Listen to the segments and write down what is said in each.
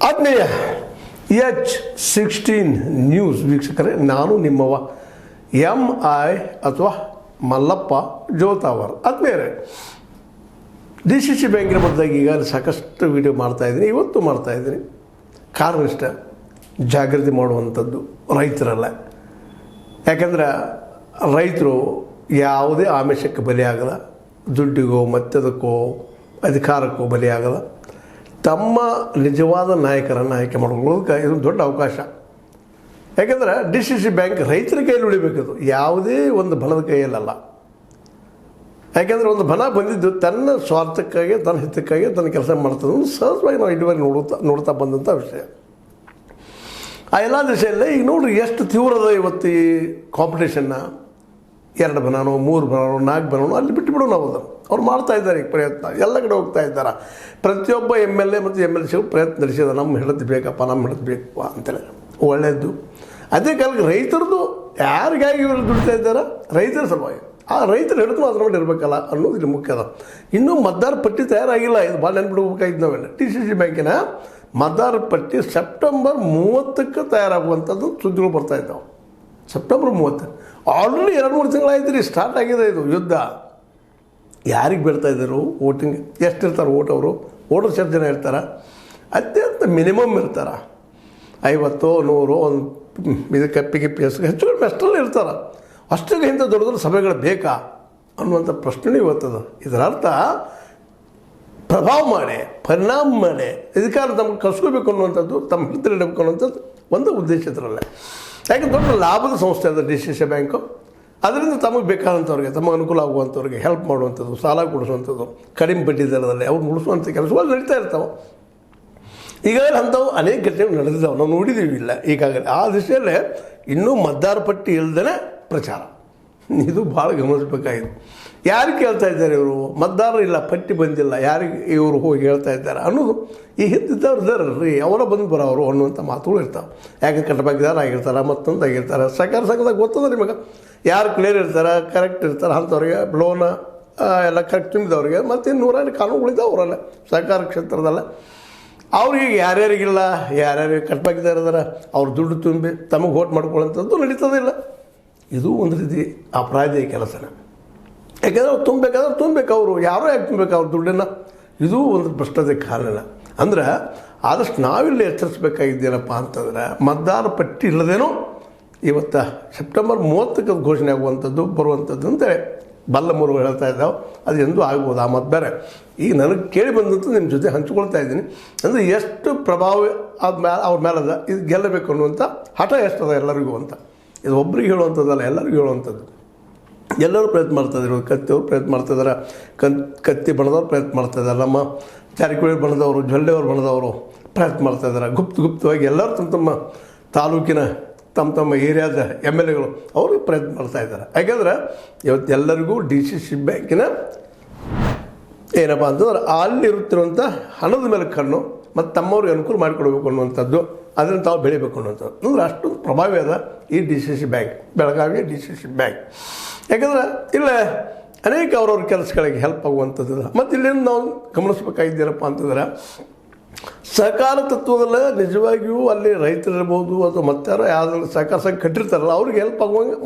ಆತ್ಮೀಯ H16 news ವೀಕ್ಷಕರೇ, ನಾನು ನಿಮ್ಮವ MI ಅಥವಾ ಮಲ್ಲಪ್ಪ ಜೋತಾವರ್. ಆತ್ಮೀಯರೇ, DCC ಬ್ಯಾಂಕಿನ ಬದಲಾಗಿ ಈಗಾಗಲೇ ಸಾಕಷ್ಟು ವಿಡಿಯೋ ಮಾಡ್ತಾಯಿದ್ದೀನಿ, ಇವತ್ತು ಮಾಡ್ತಾಯಿದ್ದೀನಿ. ಕಾರಣ ಇಷ್ಟ, ಜಾಗೃತಿ ಮಾಡುವಂಥದ್ದು ರೈತರಲ್ಲ. ಯಾಕಂದರೆ ರೈತರು ಯಾವುದೇ ಆಮಿಷಕ್ಕೆ ಬಲಿಯಾಗಲ್ಲ, ದುಡ್ಡಿಗೋ ಮತ್ತದಕ್ಕೋ ಅಧಿಕಾರಕ್ಕೋ ಬಲಿಯಾಗಲ್ಲ. ತಮ್ಮ ನಿಜವಾದ ನಾಯಕರನ್ನು ಆಯ್ಕೆ ಮಾಡ್ಕೊಳ್ಳೋದಕ್ಕೆ ಇದು ದೊಡ್ಡ ಅವಕಾಶ. ಯಾಕೆಂದರೆ DCC ಬ್ಯಾಂಕ್ ರೈತರ ಕೈಯಲ್ಲಿ ಉಳಿಬೇಕದು, ಯಾವುದೇ ಒಂದು ಬಣದ ಕೈಯಲ್ಲ. ಯಾಕೆಂದರೆ ಒಂದು ಬಣ ಬಂದಿದ್ದು ತನ್ನ ಸ್ವಾರ್ಥಕ್ಕಾಗಿ, ತನ್ನ ಹಿತಕ್ಕಾಗಿ ತನ್ನ ಕೆಲಸ ಮಾಡ್ತದೆ. ಸಹಜವಾಗಿ ನಾವು ಇದುವರೆಗೆ ನೋಡ್ತಾ ಬಂದಂಥ ವಿಷಯ. ಆ ಎಲ್ಲ ದಿಶೆಯಲ್ಲೇ ಈಗ ನೋಡ್ರಿ ಎಷ್ಟು ತೀವ್ರದ ಇವತ್ತು ಈ ಕಾಂಪಿಟೇಷನ್ನ. 2 ಬನಾನೋ 3 ಬನಾನೋ 4 ಬನಾನೋ ಅಲ್ಲಿ ಬಿಟ್ಟುಬಿಡು ನಾವು ಅದನ್ನು. ಅವ್ರು ಮಾಡ್ತಾ ಇದ್ದಾರೆ ಈಗ ಪ್ರಯತ್ನ, ಎಲ್ಲ ಕಡೆ ಹೋಗ್ತಾ ಇದ್ದಾರೆ. ಪ್ರತಿಯೊಬ್ಬ MLA ಮತ್ತು MLC ಪ್ರಯತ್ನ ನಡೆಸಿದ, ನಮ್ಮ ಹಿಡಿದು ಬೇಕಪ್ಪ, ನಮ್ಮ ಹಿಡಿದು ಬೇಕಪ್ಪ ಅಂತೇಳಿ ಒಳ್ಳೆಯದು. ಅದೇ ಕಾಲಕ್ಕೆ ರೈತರದ್ದು ಯಾರಿಗಾಗಿ ಇವರು ದುಡಿತಾ ಇದ್ದಾರೆ, ರೈತರ ಸಲುವಾಗಿ. ಆ ರೈತರು ಹಿಡಿದು ಅದ್ರ ಮಾಡಿ ಇರಬೇಕಲ್ಲ ಅನ್ನೋದು ಇಲ್ಲಿ ಮುಖ್ಯ ಅದ. ಇನ್ನೂ ಮತದಾರ ಪಟ್ಟಿ ತಯಾರಾಗಿಲ್ಲ, ಇದು ಭಾಳ ನೆನ್ಬಿಡ್ಬೇಕಾಗಿದ್ದು ನಾವೆಲ್ಲ. DCC ಬ್ಯಾಂಕಿನ ಮತದಾರ ಪಟ್ಟಿ ಸೆಪ್ಟೆಂಬರ್ 30ಕ್ಕೆ ತಯಾರಾಗುವಂಥದ್ದು ಸುದ್ದಿಗಳು ಬರ್ತಾಯಿದ್ದಾವೆ. ಸೆಪ್ಟೆಂಬರ್ 30 ಆಲ್ರೆಡಿ 2-3 ತಿಂಗಳಾಯ್ತು ರೀ, ಸ್ಟಾರ್ಟ್ ಆಗಿದೆ ಇದು ಯುದ್ಧ. ಯಾರಿಗೆ ಬೀಳ್ತಾ ಇದ್ದರು ವೋಟಿಂಗ್, ಎಷ್ಟಿರ್ತಾರೆ ಓಟ್, ಅವರು ವೋಟರ್ಸ್ ಎಷ್ಟು ಜನ ಇರ್ತಾರೆ, ಅತ್ಯಂತ ಮಿನಿಮಮ್ ಇರ್ತಾರೆ. 50 100 ಒಂದು ಇದಕ್ಕೆ ಪಿಕ್ಕಿ ಹೆಚ್ಚು ಕಡಿಮೆ ಅಷ್ಟರಲ್ಲಿ ಇರ್ತಾರೆ. ಅಷ್ಟಿಗೆ ಇಂಥ ದೊಡ್ಡ ದೊಡ್ಡ ಸಭೆಗಳು ಬೇಕಾ ಅನ್ನುವಂಥ ಪ್ರಶ್ನೆ ಇವತ್ತದ. ಇದರ ಅರ್ಥ ಪ್ರಭಾವ ಮಾಡಿ, ಪರಿಣಾಮ ಮಾಡಿ ಅಧಿಕಾರ ತಮಗೆ ಕಳ್ಸ್ಕೋಬೇಕು ಅನ್ನುವಂಥದ್ದು, ತಮ್ಮ ಹಿಡಿತಲ್ಲಿ ಇಡಬೇಕು ಅನ್ನುವಂಥದ್ದು ಒಂದು ಉದ್ದೇಶ ಇದರಲ್ಲೇ. ಯಾಕೆ ದೊಡ್ಡ ಲಾಭದ ಸಂಸ್ಥೆ ಅದ DCC ಬ್ಯಾಂಕು. ಅದರಿಂದ ತಮಗೆ ಬೇಕಾದಂಥವ್ರಿಗೆ, ತಮಗೆ ಅನುಕೂಲ ಆಗುವಂಥವ್ರಿಗೆ ಹೆಲ್ಪ್ ಮಾಡುವಂಥದ್ದು, ಸಾಲ ಕೊಡಿಸುವಂಥದ್ದು, ಕಡಿಮೆ ಬಡ್ಡಿ ದರದಲ್ಲಿ ಅವ್ರು ಮುಡಿಸುವಂಥ ಕೆಲಸಗಳು ನಡೀತಾ ಇರ್ತಾವೆ. ಈಗಾಗಲೇ ಅಂಥವು ಅನೇಕ ಘಟನೆಗಳು ನಡೆದಿದ್ದಾವೆ, ನಾವು ನೋಡಿದ್ದೀವಿ. ಇಲ್ಲ ಈಗಾಗಲೇ ಆ ದಿಶೆಯಲ್ಲೇ ಇನ್ನೂ ಮತದಾರ ಪಟ್ಟಿ ಇಲ್ಲದೇ ಪ್ರಚಾರ, ಇದು ಭಾಳ ಗಮನಿಸಬೇಕಾಗಿದೆ. ಯಾರಿಗೆ ಕೇಳ್ತಾ ಇದ್ದಾರೆ ಇವರು, ಮತದಾರರು ಇಲ್ಲ, ಪಟ್ಟಿ ಬಂದಿಲ್ಲ, ಯಾರಿಗೆ ಇವರು ಹೋಗಿ ಹೇಳ್ತಾ ಇದ್ದಾರೆ ಅನ್ನೋದು ಈ ಹಿಂದಿದ್ದವ್ರು ಇದ್ದಾರಲ್ರಿ, ಅವರ ಬಂದು ಬರೋರು ಅನ್ನುವಂಥ ಮಾತುಗಳು ಇರ್ತಾವೆ. ಯಾಕೆ ಕಟ್ಟಬೇಕಿದಾರ ಆಗಿರ್ತಾರೆ, ಮತ್ತೊಂದು ಆಗಿರ್ತಾರೆ. ಸಹಕಾರ ಸಂಘದಾಗ ಗೊತ್ತದ ನಿಮಗೆ, ಯಾರು ಕ್ಲಿಯರ್ ಇರ್ತಾರೆ, ಕರೆಕ್ಟ್ ಇರ್ತಾರೆ ಅಂಥವ್ರಿಗೆ ಲೋನ ಎಲ್ಲ ಕರೆಕ್ಟ್ ತುಂಬಿದವ್ರಿಗೆ, ಮತ್ತು 100 ಕಾನೂನುಗಳಿದ್ದಾವೆ ಅವರಲ್ಲ ಸಹಕಾರ ಕ್ಷೇತ್ರದಲ್ಲ. ಅವ್ರಿಗೆ ಯಾರ್ಯಾರಿಗಿಲ್ಲ, ಯಾರ್ಯಾರಿಗೆ ಕಟ್ಟಬೇಕಿದಾರೆ ಅವ್ರು ದುಡ್ಡು ತುಂಬಿ ತಮಗೆ ವೋಟ್ ಮಾಡ್ಕೊಳ್ಳೋಂಥದ್ದು ನಡೀತದಿಲ್ಲ. ಇದು ಒಂದು ರೀತಿ ಅಪರಾಧಿ ಕೆಲಸನ. ಯಾಕೆಂದರೆ ಅವ್ರು ತುಂಬಬೇಕು, ಅವರು ಯಾರೋ ಯಾಕೆ ತುಂಬಬೇಕು ಅವ್ರ ದುಡ್ಡನ್ನು, ಇದು ಒಂದು ಭ್ರಷ್ಟತೆ ಕಾರಣ. ಅಂದ್ರೆ ಆದಷ್ಟು ನಾವಿಲ್ಲಿ ಎಚ್ಚರಿಸಬೇಕಾಗಿದ್ದೇನಪ್ಪ ಅಂತಂದರೆ, ಮತದಾರ ಪಟ್ಟಿ ಇಲ್ಲದೇನೋ ಇವತ್ತು ಸೆಪ್ಟೆಂಬರ್ 30ಕ್ಕೆ ಘೋಷಣೆ ಆಗುವಂಥದ್ದು ಬರುವಂಥದ್ದು ಅಂತೇಳಿ ಬಲ್ಲಮೂರು ಹೇಳ್ತಾ ಇದ್ದಾವೆ. ಅದು ಎಂದೂ ಆಗ್ಬೋದು, ಆ ಮತ ಬೇರೆ. ಈಗ ನನಗೆ ಕೇಳಿ ಬಂದಂಥ ನಿಮ್ಮ ಜೊತೆ ಹಂಚ್ಕೊಳ್ತಾ ಇದ್ದೀನಿ. ಅಂದರೆ ಎಷ್ಟು ಪ್ರಭಾವ ಅವ್ರ ಮೇಲದ, ಇದು ಗೆಲ್ಲಬೇಕು ಅನ್ನುವಂಥ ಹಠ ಎಷ್ಟದ ಎಲ್ಲರಿಗೂ ಅಂತ. ಇದು ಒಬ್ರಿಗೆ ಹೇಳುವಂಥದ್ದಲ್ಲ, ಎಲ್ಲರಿಗೂ ಹೇಳುವಂಥದ್ದು. ಎಲ್ಲರೂ ಪ್ರಯತ್ನ ಮಾಡ್ತಾಯಿದ್ರು. ಕತ್ತಿಯವರು ಪ್ರಯತ್ನ ಮಾಡ್ತಾಯಿದ್ದಾರೆ, ಕತ್ತಿ ಬಣದವ್ರು ಪ್ರಯತ್ನ ಮಾಡ್ತಾಯಿದ್ದಾರೆ, ನಮ್ಮ ಜಾರಕಿಹೊಳಿ ಬಣದವರು, ಜೊಲ್ಲೆಯವ್ರ ಬಣದವರು ಪ್ರಯತ್ನ ಮಾಡ್ತಾಯಿದ್ದಾರೆ. ಗುಪ್ತವಾಗಿ ಎಲ್ಲರೂ ತಮ್ಮ ತಾಲೂಕಿನ ತಮ್ಮ ಏರಿಯಾದ MLAಗಳು ಅವರು ಪ್ರಯತ್ನ ಮಾಡ್ತಾಯಿದ್ದಾರೆ. ಯಾಕೆಂದರೆ ಇವತ್ತು ಎಲ್ಲರಿಗೂ DCC ಬ್ಯಾಂಕಿನ ಏನಪ್ಪ ಅಂತಂದ್ರೆ ಅಲ್ಲಿರುತ್ತಿರುವಂಥ ಹಣದ ಮೇಲೆ ಕಣ್ಣು, ಮತ್ತು ತಮ್ಮವ್ರಿಗೆ ಅನುಕೂಲ ಮಾಡಿಕೊಡ್ಬೇಕು ಅನ್ನುವಂಥದ್ದು, ಅದನ್ನು ತಾವು ಬೆಳಿಬೇಕು ಅನ್ನುವಂಥದ್ದು. ಅಂದರೆ ಅಷ್ಟೊಂದು ಪ್ರಭಾವಿ ಅದ ಈ DCC ಬ್ಯಾಂಕ್, ಬೆಳಗಾವಿಯ DCC ಬ್ಯಾಂಕ್. ಯಾಕಂದ್ರೆ ಇಲ್ಲೇ ಅನೇಕ ಅವ್ರವ್ರ ಕೆಲಸಗಳಿಗೆ ಹೆಲ್ಪ್ ಆಗುವಂಥದ್ದು. ಮತ್ತು ಇಲ್ಲೇನು ನಾವು ಗಮನಿಸ್ಬೇಕಾಗಿದ್ದೇನಪ್ಪ ಅಂತಂದ್ರೆ, ಸಹಕಾರ ತತ್ವದಲ್ಲೇ ನಿಜವಾಗಿಯೂ ಅಲ್ಲಿ ರೈತರಿರ್ಬೋದು ಅಥವಾ ಮತ್ತಾರೋ ಯಾವ್ದಾದ್ರು ಸಹಕಾರ ಸಂಘ ಕಟ್ಟಿರ್ತಾರಲ್ಲ, ಅವ್ರಿಗೆ ಹೆಲ್ಪ್ ಆಗುವಂಗೆ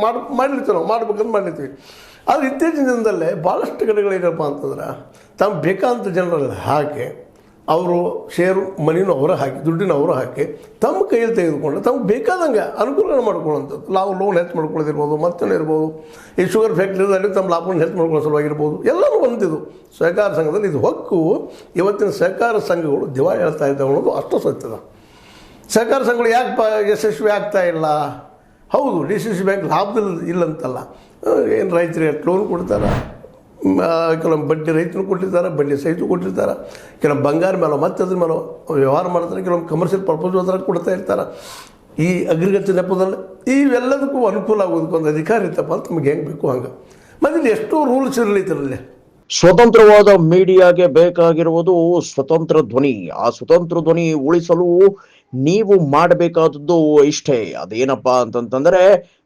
ಮಾಡಿರ್ತೀವಿ, ನಾವು ಮಾಡ್ಬೇಕಂತ ಮಾಡಿರ್ತೀವಿ. ಆದರೆ ಇತ್ತೀಚಿನ ದಿನದಲ್ಲೇ ಭಾಳಷ್ಟು ಕಡೆಗಳೇನಪ್ಪ ಅಂತಂದ್ರೆ, ತಮ್ಮ ಬೇಕಾದಂಥ ಜನರಲ್ಲಿ ಹಾಕಿ ಅವರು ಶೇರು ಮನಿನೂ ಅವರ ಹಾಕಿ, ದುಡ್ಡಿನ ಅವರು ಹಾಕಿ ತಮ್ಮ ಕೈಯಲ್ಲಿ ತೆಗೆದುಕೊಂಡು ತಮಗೆ ಬೇಕಾದಂಗೆ ಅನುಕೂಲ ಮಾಡ್ಕೊಳ್ಳೋಂಥದ್ದು. ನಾವು ಲೋನ್ ಹೆಚ್ಚು ಮಾಡ್ಕೊಳ್ಳೋದಿರ್ಬೋದು, ಮತ್ತೇನು ಇರ್ಬೋದು. ಈ ಶುಗರ್ ಫ್ಯಾಕ್ಟ್ರಿದಲ್ಲಿ ತಮ್ಮ ಲಾಭವನ್ನು ಹೆಚ್ಚು ಮಾಡ್ಕೊಳ್ಳೋ ಸಲುವಾಗಿರ್ಬೋದು. ಎಲ್ಲನೂ ಬಂದಿದ್ದು ಸಹಕಾರ ಸಂಘದಲ್ಲಿ. ಇದು ಹೊಕ್ಕು ಇವತ್ತಿನ ಸಹಕಾರ ಸಂಘಗಳು ದಿವಾಳಿ ಹೇಳ್ತಾ ಇದ್ದಾವೆ ಅನ್ನೋದು ಅಷ್ಟು ಸತ್ಯದ. ಸಹಕಾರ ಸಂಘಗಳು ಯಾಕೆ ಯಶಸ್ವಿ ಆಗ್ತಾ ಇಲ್ಲ? ಹೌದು, DCC ಬ್ಯಾಂಕ್ ಲಾಭದಲ್ಲಿ ಇಲ್ಲಂತಲ್ಲ. ಏನು ರೈತರಿಗೆ ಲೋನ್ ಕೊಡ್ತಾರೆ, ಕೆಲವೊಂದು ಬಡ್ಡಿ ರೈತರು ಕೊಟ್ಟಿರ್ತಾರೆ, ಬಡ್ಡಿ ಸಹಿತ ಕೊಟ್ಟಿರ್ತಾರೆ, ಕೆಲವು ಬಂಗಾರ ಮೇಲೋ ಮತ್ತು ಅದ್ರ ಮೇಲೋ ವ್ಯವಹಾರ ಮಾಡ್ತಾರೆ, ಕೆಲವೊಂದು ಕಮರ್ಷಿಯಲ್ ಪರ್ಪಸ್ ಅದರ ಕೊಡ್ತಾ ಇರ್ತಾರೆ. ಈ ಅಗ್ರಿಕಲ್ಚರ್ ನೆಪದಲ್ಲಿ ಇವೆಲ್ಲದಕ್ಕೂ ಅನುಕೂಲ ಆಗೋದಕ್ಕೆ ಒಂದು ಅಧಿಕಾರ ಇರ್ತಪ್ಪ ಅಂತ ನಮಗೆ ಹೆಂಗೆ ಬೇಕು ಹಂಗೆ. ಮತ್ತು ಇಲ್ಲಿ ಎಷ್ಟೋ ರೂಲ್ಸ್ ಇರಲಿತ್ತರಲ್ಲಿ. ಸ್ವತಂತ್ರವಾದ ಮೀಡಿಯಾಗೆ ಬೇಕಾಗಿರುವುದು ಸ್ವತಂತ್ರ ಧ್ವನಿ. ಆ ಸ್ವತಂತ್ರ ಧ್ವನಿ ಉಳಿಸಲು ನೀವು ಮಾಡಬೇಕಾದದ್ದು ಇಷ್ಟೇ. ಅದೇನಪ್ಪಾ ಅಂತಂತಂದ್ರೆ,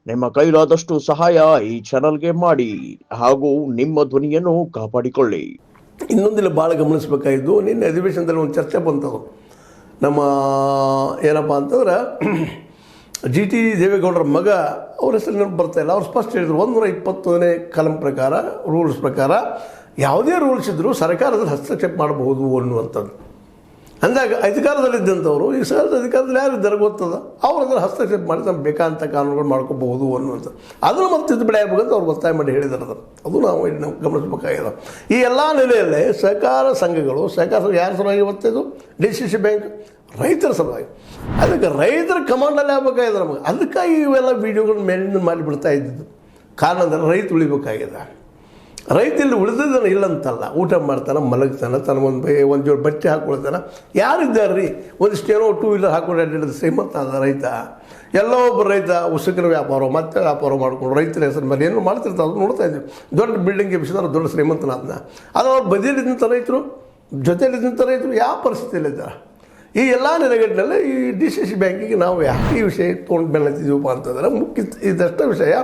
ನಿಮ್ಮ ಕೈಲಾದಷ್ಟು ಸಹಾಯ ಈ ಚಾನಲ್ಗೆ ಮಾಡಿ ಹಾಗೂ ನಿಮ್ಮ ಧ್ವನಿಯನ್ನು ಕಾಪಾಡಿಕೊಳ್ಳಿ. ಇನ್ನೊಂದಿಲ್ಲ ಭಾಳ ಗಮನಿಸಬೇಕಾಗಿದ್ದು, ನಿನ್ನೆ ಅಧಿವೇಶನದಲ್ಲಿ ಒಂದು ಚರ್ಚೆ ಬಂತದು. ನಮ್ಮ ಏನಪ್ಪ ಅಂತಂದ್ರೆ ಜಿ ಟಿ ದೇವೇಗೌಡರ ಮಗ ಅವ್ರ ಹೆಸರು ನೆನಪು ಬರ್ತಾಯಿಲ್ಲ. ಅವ್ರು ಸ್ಪಷ್ಟ ಹೇಳಿದರು 121ನೇ ಕಲಂ ಪ್ರಕಾರ, ರೂಲ್ಸ್ ಪ್ರಕಾರ ಯಾವುದೇ ರೂಲ್ಸ್ ಇದ್ದರೂ ಸರ್ಕಾರದಲ್ಲಿ ಹಸ್ತಕ್ಷೇಪ ಮಾಡಬಹುದು ಅನ್ನುವಂಥದ್ದು. ಅಂದಾಗ ಅಧಿಕಾರದಲ್ಲಿದ್ದಂಥವ್ರು ಈ ಅಧಿಕಾರದಲ್ಲಿ ಯಾರಿದ್ದಾರೆ ಗೊತ್ತದ, ಅವ್ರು ಅದನ್ನು ಹಸ್ತಕ್ಷೇಪ ಮಾಡಿ ನಮ್ಗೆ ಬೇಕಾದಂಥ ಕಾನೂನುಗಳು ಮಾಡ್ಕೋಬಹುದು ಅನ್ನುವಂಥದ್ದು. ಅದನ್ನು ಮತ್ತೆ ತಿದ್ದುಪಡಿ ಆಗ್ಬೇಕಂತ ಅವ್ರು ಒತ್ತಾಯ ಮಾಡಿ ಹೇಳಿದ್ದಾರೆ. ಅದು ನಾವು ಗಮನಿಸಬೇಕಾಗಿದೆ. ಈ ಎಲ್ಲ ನೆಲೆಯಲ್ಲೇ ಸಹಕಾರ ಸಂಘಗಳು, ಸಹಕಾರ ಸಂಘ ಯಾರ ಸಲುವಾಗಿ ಇವತ್ತಿದು ಡಿ ಸಿ ಸಿ ಬ್ಯಾಂಕ್ ರೈತರ ಸಲುವಾಗಿ. ಅದಕ್ಕೆ ರೈತರ ಕಮಾಂಡಲ್ಲಿ ಆಗಬೇಕಾಗಿದೆ ನಮಗೆ. ಅದಕ್ಕಾಗಿ ಇವೆಲ್ಲ ವೀಡಿಯೋಗಳನ್ನ ಮೇಲಿಂದ ಮಾಡಿಬಿಡ್ತಾ ಇದ್ದಿದ್ದು. ಕಾರಣ ಅಂದರೆ ರೈತ ಉಳಿಬೇಕಾಗಿದೆ. ರೈತ ಇಲ್ಲಿ ಉಳಿದಿದ್ದಾನೆ ಇಲ್ಲಂತಲ್ಲ, ಊಟ ಮಾಡ್ತಾನೆ, ಮಲಗ್ತಾನೆ, ತನ್ನ ಒಂದು ಜೋಡಿ ಬಟ್ಟೆ ಹಾಕ್ಕೊಳ್ತಾನೆ. ಯಾರಿದ್ದಾರೆ ರೀ ಒಂದಿಷ್ಟೇನೋ 2 ವೀಲರ್ ಹಾಕೊಂಡು ಅಡ್ಡಿಡಿದ ಶ್ರೀಮಂತ ಅದ ರೈತ. ಎಲ್ಲೋ ಒಬ್ಬ ರೈತ ಉಸುಕಿನ ವ್ಯಾಪಾರ ಮತ್ತೆ ವ್ಯಾಪಾರ ಮಾಡ್ಕೊಂಡು ರೈತರ ಹೆಸರು ಮೇಲೆ ಏನೋ ಮಾಡ್ತಿರ್ತಾರೆ. ಅದು ನೋಡ್ತಾ ಇದ್ದೀವಿ. ದೊಡ್ಡ ಬಿಲ್ಡಿಂಗ್ ಎಬ್ಬಿಸಿದ್ರೆ ದೊಡ್ಡ ಶ್ರೀಮಂತನಾದ್ನ. ಅದು ಅವ್ರ ಬದಿಯಲ್ಲಿದ್ದಂಥ ರೈತರು, ಜೊತೆಯಲ್ಲಿದ್ದಂಥ ರೈತರು ಯಾವ ಪರಿಸ್ಥಿತಿಯಲ್ಲಿದ್ದಾರೆ? ಈ ಎಲ್ಲ ನೆಲೆಗಟ್ಟಿನಲ್ಲಿ ಈ ಡಿ ಸಿ ಸಿ ಬ್ಯಾಂಕಿಗೆ ನಾವು ಯಾಕೆ ಈ ವಿಷಯ ತೊಗೊಂಡು ಬೆಳೆತಿದ್ದೀವಪ್ಪ ಅಂತಂದ್ರೆ ಮುಖ್ಯ ಇದಷ್ಟ ವಿಷಯ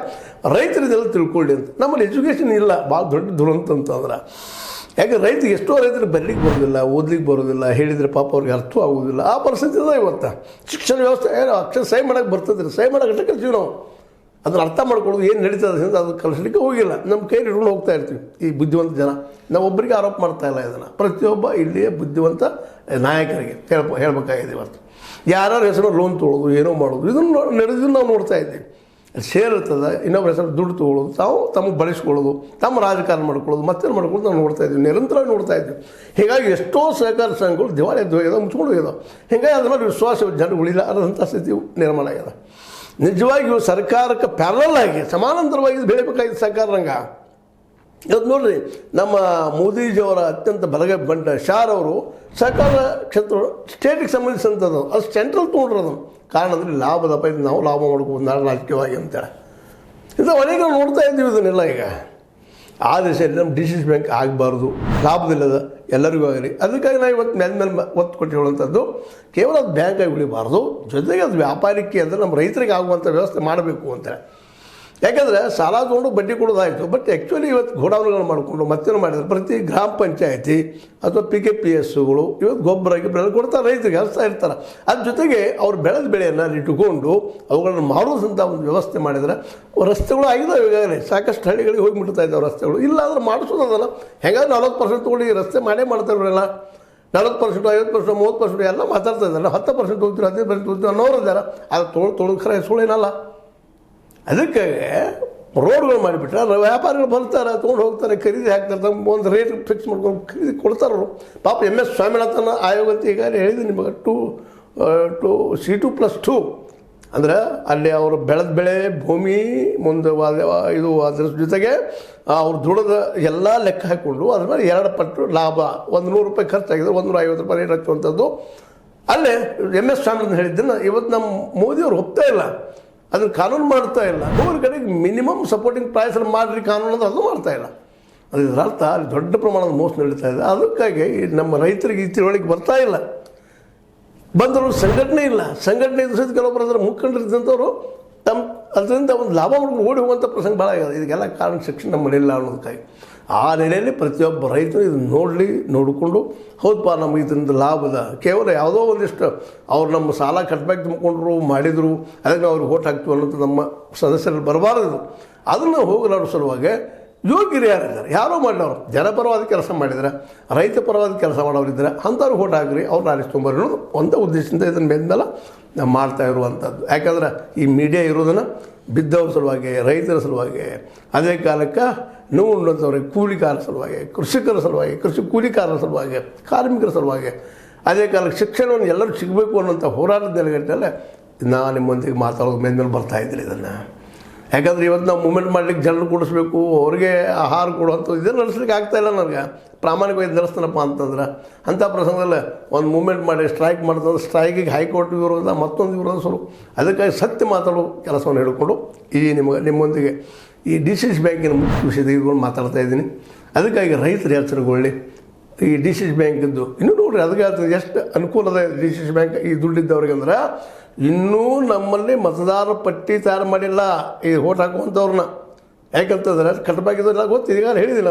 ರೈತರಿದೆಲ್ಲ ತಿಳ್ಕೊಳ್ಳಿ ಅಂತ. ನಮ್ಮಲ್ಲಿ ಎಜುಕೇಷನ್ ಇಲ್ಲ, ಭಾಳ ದೊಡ್ಡ ದುರಂತ ಅಂತಂದ್ರೆ. ಯಾಕೆ ರೈತರಿಗೆ ಎಷ್ಟೋ ರೈತರಿಗೆ ಬರ್ಲಿಕ್ಕೆ ಬರೋದಿಲ್ಲ, ಓದ್ಲಿಕ್ಕೆ ಬರೋದಿಲ್ಲ, ಹೇಳಿದರೆ ಪಾಪ ಅವ್ರಿಗೆ ಅರ್ಥ ಆಗೋದಿಲ್ಲ. ಆ ಪರಿಸ್ಥಿತಿ ಇದೆ ಇವತ್ತು. ಶಿಕ್ಷಣ ವ್ಯವಸ್ಥೆ ಅಕ್ಷರ ಸಹಿ ಮಾಡೋಕ್ಕೆ ಬರ್ತದೆ, ಸಹಿ ಮಾಡೋಕ್ಕೆ ಕಲ್ತೀವಿ ನಾವು. ಅದನ್ನು ಅರ್ಥ ಮಾಡ್ಕೊಳ್ಳೋದು ಏನು ನಡೀತದೆ ಅಂತ ಅದು ಕಲಿಸ್ಲಿಕ್ಕೆ ಹೋಗಿಲ್ಲ. ನಮ್ಮ ಕೈಲಿ ಇಟ್ಕೊಂಡು ಹೋಗ್ತಾ ಇರ್ತೀವಿ ಈ ಬುದ್ಧಿವಂತ ಜನ. ನಾವು ಒಬ್ಬರಿಗೆ ಆರೋಪ ಮಾಡ್ತಾ ಇಲ್ಲ ಇದನ್ನು. ಪ್ರತಿಯೊಬ್ಬ ಇಲ್ಲಿಯ ಬುದ್ಧಿವಂತ ನಾಯಕರಿಗೆ ಹೇಳ್ಬೇಕಾಗಿದೆ ಇವತ್ತು. ಯಾರ್ಯಾರ ಹೆಸರು ಲೋನ್ ತೊಗೊಳ್ಳೋದು, ಏನೋ ಮಾಡೋದು, ಇದನ್ನು ನಡೆದಿದ್ದು ನಾವು ನೋಡ್ತಾ ಇದ್ದೀವಿ. ಶೇರ್ ಇರ್ತದೆ, ಇನ್ನೊಬ್ಬರ ಹೆಸರು ದುಡ್ಡು ತೊಗೊಳ್ಳೋದು, ತಾವು ತಮಗೆ ಬಳಸ್ಕೊಳ್ಳೋದು, ತಮ್ಮ ರಾಜಕಾರಣ ಮಾಡ್ಕೊಳ್ಳೋದು, ಮತ್ತೇನು ಮಾಡ್ಕೊಳ್ಳೋದು ನಾವು ನೋಡ್ತಾ ಇದ್ದೀವಿ, ನಿರಂತರವಾಗಿ ನೋಡ್ತಾ ಇದ್ದೀವಿ. ಹೀಗಾಗಿ ಎಷ್ಟೋ ಸಹಕಾರ ಸಂಘಗಳು ದಿವಾಳಿ ಎದ್ದು ಮುಚ್ಕೊಂಡು ಹೋಗ್ಯದ. ಹೀಗಾಗಿ ಅದ್ರ ಮೇಲೆ ವಿಶ್ವಾಸ ಜನ ಉಳಿಲಾರದಂಥ ಸ್ಥಿತಿ ನಿರ್ಮಾಣ ಆಗ್ಯದ. ನಿಜವಾಗಿಯೂ ಸರ್ಕಾರಕ್ಕೆ ಪ್ಯಾರಲ್ ಆಗಿ ಸಮಾನಾಂತರವಾಗಿ ಬೆಳಿಬೇಕಾಗಿದ್ದು ಸಹಕಾರ ರಂಗ. ಇವತ್ತು ನೋಡ್ರಿ, ನಮ್ಮ ಮೋದಿಜಿಯವರ ಅತ್ಯಂತ ಬಲಗೈ ಬಂಡ ಶಾರ್ ಅವರು ಸಹಕಾರ ಕ್ಷೇತ್ರ ಸ್ಟೇಟಿಗೆ ಸಂಬಂಧಿಸಿದಂಥದ್ದು, ಅದು ಸೆಂಟ್ರಲ್ ತೊಗೊಂಡಿರೋದು. ಕಾರಣ ಅಂದರೆ ಲಾಭದ ಪೈದು ನಾವು ಲಾಭ ಮಾಡ್ಕೋಬೋದು ನಾಳೆ ರಾಜಕೀಯವಾಗಿ ಅಂತೇಳಿ. ಇದು ಅನೇಕ ನೋಡ್ತಾ ಇದ್ದೀವಿ ಇದನ್ನೆಲ್ಲ. ಈಗ ಆ ದಿಶೆಯಲ್ಲಿ ನಮ್ಮ ಡಿ ಸಿ ಸಿ ಬ್ಯಾಂಕ್ ಆಗಬಾರ್ದು, ಲಾಭದಿಲ್ಲದ ಎಲ್ಲರಿಗೂ ಆಗಲಿ. ಅದಕ್ಕಾಗಿ ನಾವು ಇವತ್ತು ಮೇಲೆ ಒತ್ತು ಕೊಟ್ಟು ಹೇಳುವಂಥದ್ದು, ಕೇವಲ ಅದು ಬ್ಯಾಂಕಾಗಿ ಉಳಿಬಾರ್ದು, ಜೊತೆಗೆ ಅದು ವ್ಯಾಪಾರಕ್ಕೆ ಅಂದರೆ ನಮ್ಮ ರೈತರಿಗೆ ಆಗುವಂಥ ವ್ಯವಸ್ಥೆ ಮಾಡಬೇಕು ಅಂತೇಳಿ. ಯಾಕೆಂದರೆ ಸಾಲ ತೊಗೊಂಡು ಬಡ್ಡಿ ಕೊಡೋದಾಯಿತು, ಬಟ್ ಆ್ಯಕ್ಚುಲಿ ಇವತ್ತು ಗೋಡೌನ್ಗಳು ಮಾಡಿಕೊಂಡು ಮತ್ತೇನು ಮಾಡಿದ್ರು, ಪ್ರತಿ ಗ್ರಾಮ ಪಂಚಾಯತಿ ಅಥವಾ PKPSಗಳು ಇವತ್ತು ಗೊಬ್ಬರ ಕೊಡ್ತಾರೆ, ರೈತರಿಗೆ ಹರಿಸ್ತಾ ಇರ್ತಾರೆ. ಅದ್ರ ಜೊತೆಗೆ ಅವ್ರು ಬೆಳೆದ ಬೆಳೆಯನ್ನು ಅಲ್ಲಿ ಇಟ್ಟುಕೊಂಡು ಅವುಗಳನ್ನು ಮಾರೋದಂಥ ಒಂದು ವ್ಯವಸ್ಥೆ ಮಾಡಿದರೆ ರಸ್ತೆಗಳು ಆಗಿದಾವೆ. ಈಗಾಗಲೇ ಸಾಕಷ್ಟು ಹಳ್ಳಿಗಳಿಗೆ ಹೋಗಿ ಮುಟ್ತಾ ಇದ್ದಾವೆ ರಸ್ತೆಗಳು. ಇಲ್ಲ ಅಂದ್ರೆ ಮಾಡಿಸೋದಲ್ಲ. ಹೇಗಾದ್ರೆ 40% ತೊಗೊಂಡು ಈ ರಸ್ತೆ ಮಾಡೇ ಮಾಡ್ತಾರಲ್ಲ. 40%, 50%, 30% ಎಲ್ಲ ಮಾತಾಡ್ತಾ ಇದ್ದಾರೆ. 10% ಹೋಗ್ತೀವಿ, 15% ಹೋಗ್ತೀವಿ ಅನ್ನೋರು ಇದ್ದಾರೆ. ಅದು ತೊಳದು ಖರೆ ಸುಳ್ಳೇನಲ್ಲ. ಅದಕ್ಕೆ ರೋಡ್ಗಳು ಮಾಡಿಬಿಟ್ರೆ ವ್ಯಾಪಾರಿಗಳು ಬರ್ತಾರೆ, ತೊಗೊಂಡು ಹೋಗ್ತಾರೆ, ಖರೀದಿ ಹಾಕ್ತಾರೆ, ತಮ್ಮ ಒಂದು ರೇಟ್ ಫಿಕ್ಸ್ ಮಾಡ್ಕೊಂಡು ಖರೀದಿ ಕೊಡ್ತಾರವರು. ಪಾಪ MS ಸ್ವಾಮಿನಾಥನ್ ಆಯೋಗ ಅಂತ ಈಗಾಗಲೇ ಹೇಳಿದೆ ನಿಮಗೆ, C2+2 ಅಂದರೆ ಅಲ್ಲಿ ಅವರು ಬೆಳೆದ ಬೆಳೆ ಭೂಮಿ ಮುಂದೆ ಇದು ಅದ್ರ ಜೊತೆಗೆ ಅವ್ರು ದುಡದ ಎಲ್ಲ ಲೆಕ್ಕ ಹಾಕ್ಕೊಂಡು ಅದ್ರ ಮೇಲೆ 2 ಪಟ್ಟು ಲಾಭ. 100 ರೂಪಾಯಿ ಖರ್ಚಾಗಿದ್ರೆ 150 ರೂಪಾಯಿ ರೇಟ್ ಹಚ್ಚುವಂಥದ್ದು. ಅಲ್ಲೇ MS ಸ್ವಾಮಿನಾಥನ್ ಹೇಳಿದ್ದನ್ನು ಇವತ್ತು ನಮ್ಮ ಮೋದಿಯವರು ಒಪ್ತಾ ಇಲ್ಲ, ಅದನ್ನು ಕಾನೂನು ಮಾಡ್ತಾ ಇಲ್ಲ. ಅವ್ರ ಕಡೆಗೆ ಮಿನಿಮಮ್ ಸಪೋರ್ಟಿಂಗ್ ಪ್ರೈಸಲ್ಲಿ ಮಾಡಿರಿ ಕಾನೂನು ಅಂದ್ರೆ ಅದು ಮಾಡ್ತಾ ಇಲ್ಲ. ಅದು ಇದರ ಅರ್ಥ ಅಲ್ಲಿ ದೊಡ್ಡ ಪ್ರಮಾಣದ ಮೋಸ ನಡೀತಾ ಇದೆ. ಅದಕ್ಕಾಗಿ ನಮ್ಮ ರೈತರಿಗೆ ಈ ತಿಳುವಳಿಕೆ ಬರ್ತಾ ಇಲ್ಲ. ಬಂದರು ಸಂಘಟನೆ ಇಲ್ಲ. ಸಂಘಟನೆ ಇದ್ದ ಕೆಲವೊಬ್ಬರು ಅದರ ಮುಖಂಡರಿದ್ದಂಥವ್ರು ತಮ್ಮ ಅದರಿಂದ ಒಂದು ಲಾಭ ಮಾಡ್ಕೊಂಡು ಓಡಿ ಹೋಗುವಂಥ ಪ್ರಸಂಗ ಭಾಳ ಆಗಿದೆ. ಇದಕ್ಕೆಲ್ಲ ಕಾರಣ ಶಿಕ್ಷಣ ನಮ್ಮಲ್ಲಿಲ್ಲ ಅನ್ನೋದಕ್ಕಾಗಿ. ಆ ನೆಲೆಯಲ್ಲಿ ಪ್ರತಿಯೊಬ್ಬ ರೈತರು ಇದನ್ನು ನೋಡಿಕೊಂಡು ಹೌದಪ್ಪ ನಮಗೆ ಇದರಿಂದ ಲಾಭದ, ಕೇವಲ ಯಾವುದೋ ಒಂದಿಷ್ಟು ಅವ್ರು ನಮ್ಮ ಸಾಲ ಕಟ್ಬೇಕು ತುಂಬಿಕೊಂಡ್ರು ಮಾಡಿದರು ಅದಕ್ಕೆ ಅವ್ರಿಗೆ ಓಟ್ ಹಾಕ್ತೀವಿ ಅನ್ನೋದು ನಮ್ಮ ಸದಸ್ಯರಲ್ಲಿ ಬರಬಾರದು. ಅದನ್ನು ಹೋಗಲಾಡೋ ಸಲುವಾಗಿ ಯೋಗ್ಯರು ಯಾರಿದ್ದಾರೆ, ಯಾರೋ ಮಾಡಿದವರು ಜನಪರವಾದ ಕೆಲಸ ಮಾಡಿದರೆ, ರೈತ ಪರವಾದ ಕೆಲಸ ಮಾಡೋರಿದ್ದಾರೆ, ಅಂಥವ್ರಿಗೆ ಓಟ್ ಹಾಕ್ರಿ, ಅವ್ರು ಆರಿಸ್ಕೊಂಬರ್ರಿ ಅನ್ನೋದು ಒಂದೇ ಉದ್ದೇಶದಿಂದ ಇದನ್ನು ಮೇಲೆ ನಾವು ಮಾಡ್ತಾ ಇರುವಂಥದ್ದು. ಯಾಕಂದ್ರೆ ಈ ಮೀಡಿಯಾ ಇರೋದನ್ನು ಬಿದ್ದವ್ರ ಸಲುವಾಗಿ, ರೈತರ ಸಲುವಾಗಿ, ಅದೇ ಕಾಲಕ್ಕೆ ನೋವು ಉಣ್ಣಂಥವ್ರಿಗೆ ಕೂಲಿಕಾರ ಸಲುವಾಗಿ, ಕೃಷಿಕರ ಸಲುವಾಗಿ, ಕೃಷಿ ಕೂಲಿಕಾರರ ಸಲುವಾಗಿ, ಕಾರ್ಮಿಕರ ಸಲುವಾಗಿ, ಅದೇ ಕಾಲಕ್ಕೆ ಶಿಕ್ಷಣವನ್ನು ಎಲ್ಲರೂ ಸಿಗಬೇಕು ಅನ್ನೋಂಥ ಹೋರಾಟದ ನೆಲೆಗಟ್ಟಲೆ ನಾನು ನಿಮ್ಮೊಂದಿಗೆ ಮಾತಾಡೋದು ಮೇಲೆ ಬರ್ತಾಯಿದ್ದೀನಿ ಇದನ್ನು. ಯಾಕಂದರೆ ಇವತ್ತು ನಾವು ಮೂಮೆಂಟ್ ಮಾಡಲಿಕ್ಕೆ ಜನರು ಕೊಡಿಸ್ಬೇಕು, ಅವ್ರಿಗೆ ಆಹಾರ ಕೊಡುವಂಥದ್ದು ಇದನ್ನು ನಡೆಸ್ಲಿಕ್ಕೆ ಆಗ್ತಾಯಿಲ್ಲ ನನಗೆ. ಪ್ರಾಮಾಣಿಕವಾಗಿ ನಡೆಸ್ತಾನಪ್ಪ ಅಂತಂದ್ರೆ ಅಂಥ ಪ್ರಸಂಗದಲ್ಲಿ ಒಂದು ಮೂಮೆಂಟ್ ಮಾಡಿ ಸ್ಟ್ರೈಕ್ ಮಾಡ್ತಂದ್ರೆ ಸ್ಟ್ರೈಕಿಗೆ ಹೈಕೋರ್ಟ್ ವಿರೋಧ, ಮತ್ತೊಂದು ವಿರೋಧ ಸ್ವಲ್ಪ. ಅದಕ್ಕಾಗಿ ಸತ್ಯ ಮಾತಾಡೋ ಕೆಲಸವನ್ನು ಹೇಳಿಕೊಂಡು ನಿಮ್ಮೊಂದಿಗೆ ಈ ಡಿ ಸಿ ಸಿ ಬ್ಯಾಂಕಿನ ಮುಖ್ಯ ವಿಷಯದ ಇದ್ಕೊಂಡು ಮಾತಾಡ್ತಾ ಇದ್ದೀನಿ. ಅದಕ್ಕಾಗಿ ರೈತರು ಎಚ್ಚರಗೊಳ್ಳಿ. ಈ ಡಿ ಸಿ ಸಿ ಬ್ಯಾಂಕಿದ್ದು ಇನ್ನೂ ನೋಡಿರಿ, ಅದಕ್ಕೆ ಎಷ್ಟು ಅನುಕೂಲದ ಡಿ ಸಿ ಸಿ ಬ್ಯಾಂಕ್ ಈ ದುಡ್ಡಿದ್ದವ್ರಿಗೆ ಅಂದ್ರೆ, ಇನ್ನೂ ನಮ್ಮಲ್ಲಿ ಮತದಾರರ ಪಟ್ಟಿ ತಯಾರು ಮಾಡಿಲ್ಲ ಈ ಓಟ್ ಹಾಕುವಂಥವ್ರನ್ನ. ಯಾಕಂತಂದ್ರೆ ಕಟ್ಟಬಾಗಿದ್ದೆಲ್ಲ ಗೊತ್ತಿದೆ, ಈಗ ಹೇಳಿದಿಲ್ಲ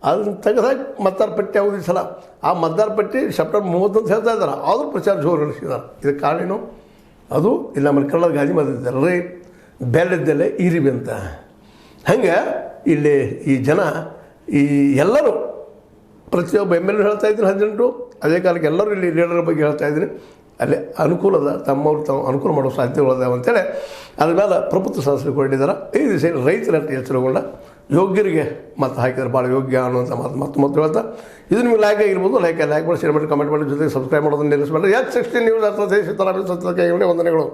ಅದನ್ನು ತೆಗೆದಾಗ ಮತದಾರ ಪಟ್ಟಿ ಯಾವುದು ಈ ಸಲ ಆ ಮತದಾರ ಪಟ್ಟಿ ಸೆಪ್ಟೆಂಬರ್ 30 ಅಂತ ಹೇಳ್ತಾ ಇದ್ದಾರೆ, ಆದರೂ ಪ್ರಚಾರ ಜೋರು ನಡೆಸಿದ್ದಾರೆ. ಇದಕ್ಕೆ ಕಾರಣ ಏನು? ಅದು ಇಲ್ಲಿ ನಮ್ಮಲ್ಲಿ ಕನ್ನಡದ ಗಾದಿ ಮಾತಿದ್ದಾರೆ ರೀ, ಬೆಳೆದ್ದಲ್ಲೇ ಈರಿಬಿ ಅಂತ. ಹಂಗೆ ಇಲ್ಲಿ ಈ ಜನ ಈ ಎಲ್ಲರೂ ಪ್ರತಿಯೊಬ್ಬ ಎಮ್ ಎಲ್ ಎ ಹೇಳ್ತಾ ಇದ್ದೀನಿ 18, ಅದೇ ಕಾಲಕ್ಕೆ ಎಲ್ಲರೂ ಇಲ್ಲಿ ಲೀಡರ್ ಬಗ್ಗೆ ಹೇಳ್ತಾ ಇದ್ದೀನಿ. ಅಲ್ಲಿ ಅನುಕೂಲದ ತಮ್ಮವ್ರು ತಾವು ಅನುಕೂಲ ಮಾಡೋ ಸಾಧ್ಯತೆಗಳಿದಾವೆ ಅಂತೇಳಿ ಅದ್ರ ಮೇಲೆ ಪ್ರಭುತ್ವ ಸದಸ್ಯರು ಕೊಟ್ಟಿದ್ದಾರೆ. ಈ ದಿವಸ ರೈತರ ಎಚ್ಚರಗೊಂಡ ಯೋಗ್ಯರಿಗೆ ಮತ ಹಾಕಿದರೆ ಭಾಳ ಯೋಗ್ಯ ಅನ್ನುವಂಥ ಮತ್ತು ಹೇಳ್ತಾ ಇದು ನಿಮಗೆ ಲೈಕ್ ಆಗಿರ್ಬೋದು. ಲೈಕ್ ಮಾಡಿ, ಶೇರ್ ಮಾಡಿ, ಕಮೆಂಟ್ ಮಾಡಿ, ಜೊತೆಗೆ ಸಬ್ಸ್ಕ್ರೈಬ್ ಮಾಡೋದನ್ನು ನಿಲ್ಲಿಸಬೇಡಿ. H16 ನ್ಯೂಸ್ ಅರ್ಥ ದೇಶ ವಂದನೆಗಳು.